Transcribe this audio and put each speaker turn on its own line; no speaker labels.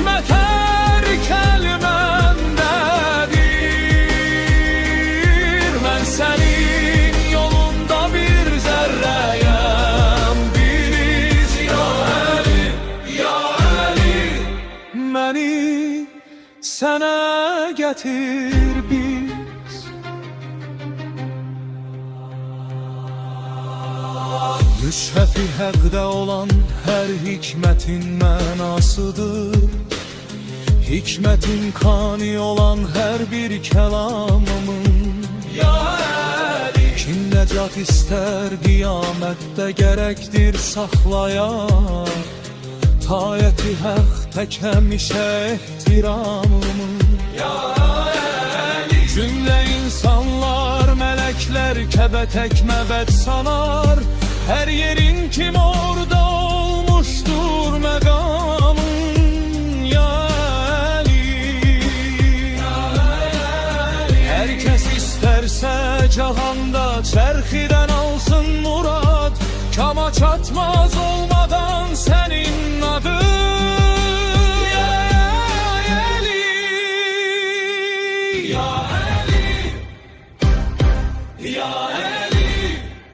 hikmet her kelimendedir. Ben senin yolunda bir zerreyim, biriz ya Ali, ya Ali. Beni sana getir biz. Rüşvefi həqdə olan hər hikmətin mənasıdır. Hikmətin kani olan hər bir kəlamımın, ya Ali. Kim nəcat istər qiyamətdə gərəkdir saxlayan, tayəti həq tək həmişə ehtiramımın, ya Ali. Cümlə insanlar, mələklər Kəbə tək məbəd sanar. Her yerin kim orada olmuştur megamın, ya Ali. Herkes isterse cahanda